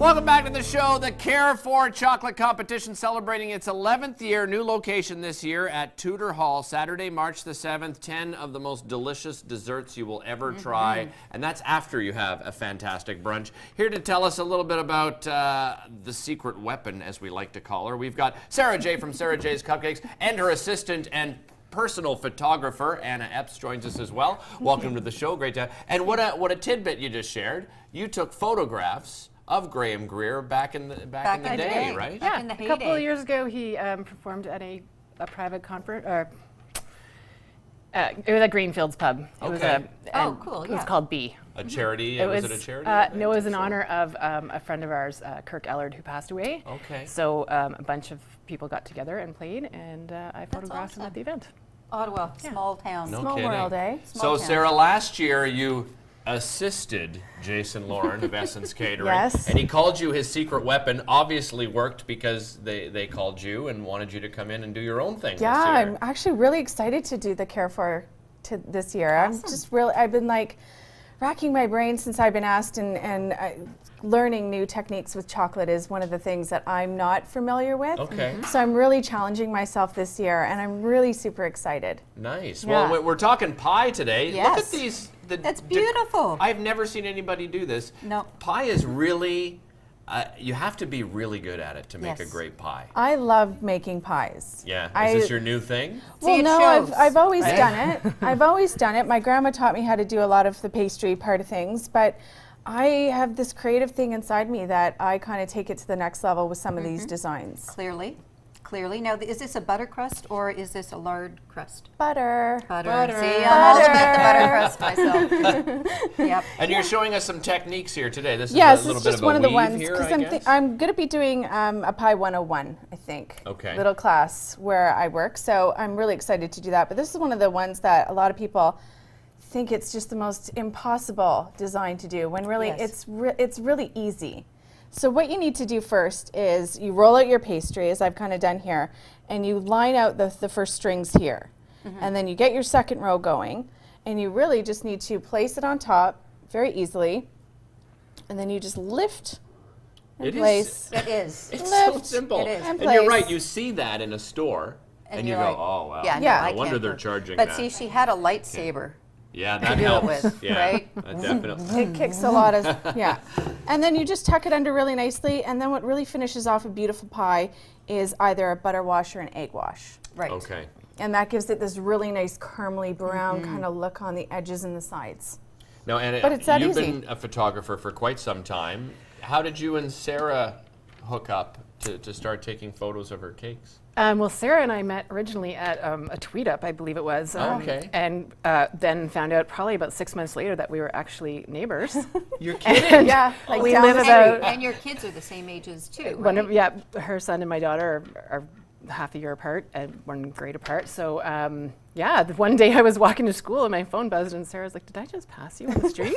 Welcome back to the show, the Carefor Chocolate Competition celebrating its 11th year, new location this year at Tudor Hall, Saturday, March the 7th. 10 of the most delicious desserts you will ever try, and that's after you have a fantastic brunch. Here to tell us a little bit about the secret weapon, as we like to call her, we've got Sarah J. from Sarah J's Cupcakes, and her assistant and personal photographer, Anna Epps, joins us as well. Welcome to the show, great to have. And what a tidbit you just shared. You took photographs of Graham Greer back in the day, right? Yeah, a couple of years ago he performed at a private conference, or it was at Greenfields Pub. It was cool. It was called B. A charity? Was it a charity? No, it was in honor of a friend of ours, Kirk Ellard, who passed away. Okay. So a bunch of people got together and played, and I photographed him at the event. Ottawa, small town. No small kidding. world, eh? So, Sarah, last year you assisted Jason Lauren of Essence Catering. Yes. And he called you his secret weapon. Obviously worked because they called you and wanted you to come in and do your own thing Yeah, this year. I'm actually really excited to do the Carefor this year. Awesome. I've been like racking my brain since I've been asked, and learning new techniques with chocolate is one of the things that I'm not familiar with. Okay. So I'm really challenging myself this year, and I'm really super excited. Nice. Yeah. Well, we're talking pie today. Yes. Look at these. That's beautiful. I've never seen anybody do this. No. Pie is really, you have to be really good at it to make a Yes. great pie. I love making pies. Yeah. Is this your new thing? Well, it no, shows, I've always right? done it. I've always done it. My grandma taught me how to do a lot of the pastry part of things, but I have this creative thing inside me that I kind of take it to the next level with some of these designs. Clearly. Now, is this a butter crust or is this a lard crust? Butter. Butter. See, I'm all about the butter crust myself. Yep. And you're showing us some techniques here today. This Yes, is a little it's bit just of a one of the weave ones here, because I guess. I'm going to be doing a Pie 101, I think. Okay. Little class where I work, so I'm really excited to do that. But this is one of the ones that a lot of people think it's just the most impossible design to do, when really Yes. it's really easy. So what you need to do first is you roll out your pastry, as I've kind of done here, and you line out the first strings here. And then you get your second row going, and you really just need to place it on top very easily, and then you just lift and place. It is. It's so Lift. simple. It is. And And you're place. right, you see that in a store, and you you're go, like, oh, wow. Yeah, Yeah. no, I No wonder can't they're do it. charging But that. see, she had a lightsaber. Yeah, that do it helps. with, Yeah, right? definitely. It kicks a lot of, yeah. And then you just tuck it under really nicely, and then what really finishes off a beautiful pie is either a butter wash or an egg wash. Right. Okay. And that gives it this really nice caramely brown kind of look on the edges and the sides. Now, Anna, But it's that you've easy. been a photographer for quite some time. How did you and Sarah hook up to start taking photos of her cakes? Well, Sarah and I met originally at a tweet up, I believe it was. Okay. And then found out probably about 6 months later that we were actually neighbors. You're kidding? Yeah, like we down live the about And your kids are the same ages too, right? one of, yeah, her son and my daughter are half a year apart and 1 grade apart. So one day I was walking to school and my phone buzzed and Sarah's like, "Did I just pass you on the street?"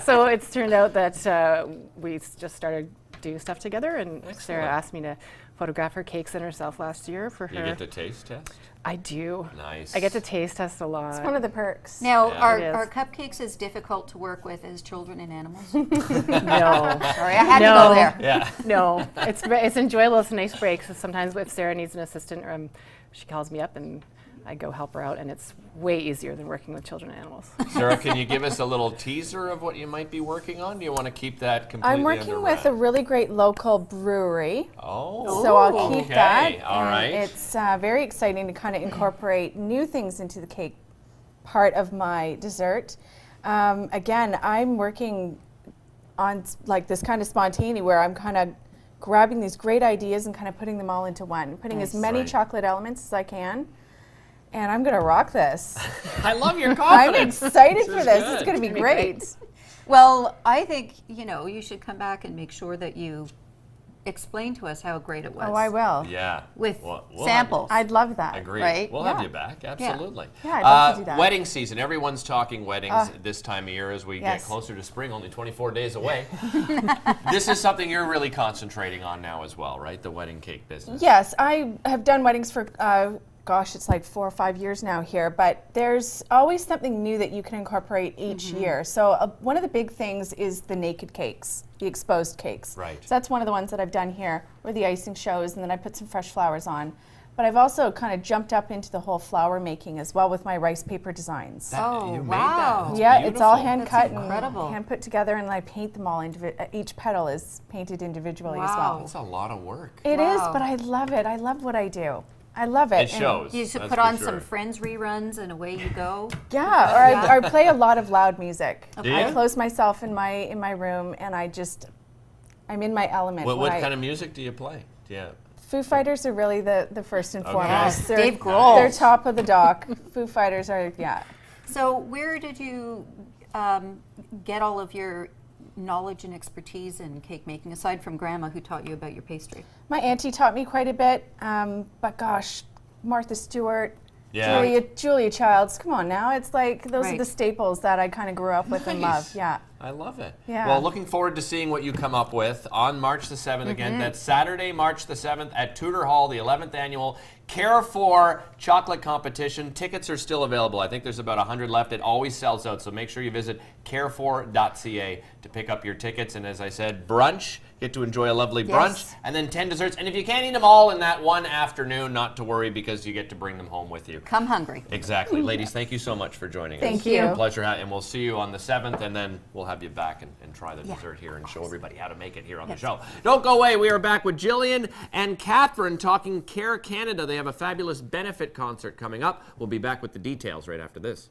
So it's turned out that we just started doing stuff together, and Sarah Excellent. asked me to photograph her cakes and herself last year for You her. get to taste test? I do. Nice. I get to taste test a lot. It's one of the perks. Now, Yeah. It is. are cupcakes as difficult to work with as children and animals? No. Sorry, I had to No. go there. Yeah. No, it's enjoyable. It's a nice break. So sometimes if Sarah needs an assistant, she calls me up and I go help her out, and it's way easier than working with children and animals. Sarah, can you give us a little teaser of what you might be working on? Do you want to keep that completely I'm working under with a wrap? really great local brewery. Oh. So I'll keep okay. that. All and right. It's very exciting to kind of incorporate new things into the cake part of my dessert. Again, I'm working on like this kind of spontaneity where I'm kind of grabbing these great ideas and kind of putting them all into one, putting as many Right. chocolate elements as I can. And I'm going to rock this. I love your I'm confidence. excited for is this. good. It's going to be gonna be great. Well, I think, you should come back and make sure that you explain to us how great it was. Oh, I will. Yeah. With We'll have samples. I'd love that. Agreed. Right? We'll have Yeah. you back. Absolutely. Yeah, I'd love to do that. Wedding season. Everyone's talking weddings this time of year as we get Yes. closer to spring, only 24 days away. This is something you're really concentrating on now as well, right? The wedding cake business. Yes, I have done weddings for gosh, it's like 4 or 5 years now here, but there's always something new that you can incorporate each year. So one of the big things is the naked cakes, the exposed cakes. Right. So that's one of the ones that I've done here, where the icing shows, and then I put some fresh flowers on. But I've also kind of jumped up into the whole flower making as well with my rice paper designs. Oh, You made wow. that. That's Yeah, it's all beautiful. hand That's cut incredible. and hand put together, and I paint them all. Each petal is painted individually as Wow. well. That's a lot of work. It is, Wow. but I love it. I love what I do. I love it. It And- shows. You should that's put for on sure. some Friends reruns and away you go. Yeah, or I play a lot of loud music. Do I you? close myself in my room, and I'm in my element. What when kind of music do you play? Yeah. Foo Fighters are really the first and Okay. foremost. Dave Grohl. They're top of the dock. Foo Fighters are, yeah. So where did you get all of your knowledge and expertise in cake making, aside from Grandma who taught you about your pastry? My auntie taught me quite a bit, but gosh, Martha Stewart, Yeah. Julia Childs, come on now. It's like those are Right. the staples that I kind of grew up with and love. Nice. Yeah. I love it. Yeah. Well, looking forward to seeing what you come up with on March the 7th. Again, that's Saturday, March the 7th at Tudor Hall, the 11th annual Carefor chocolate competition. Tickets are still available. I think there's about 100 left. It always sells out, so make sure you visit carefor.ca to pick up your tickets. And as I said, brunch. Get to enjoy a lovely brunch, Yes. and then 10 desserts. And if you can't eat them all in that one afternoon, not to worry, because you get to bring them home with you. Come hungry. Exactly. Ladies, thank you so much for joining us. Thank you. It's a pleasure, and we'll see you on the 7th, and then we'll have you back and try the Yeah, dessert here and of show course. everybody how to make it here on Yes. the show. Don't go away. We are back with Jillian and Catherine talking Care Canada. They have a fabulous benefit concert coming up. We'll be back with the details right after this.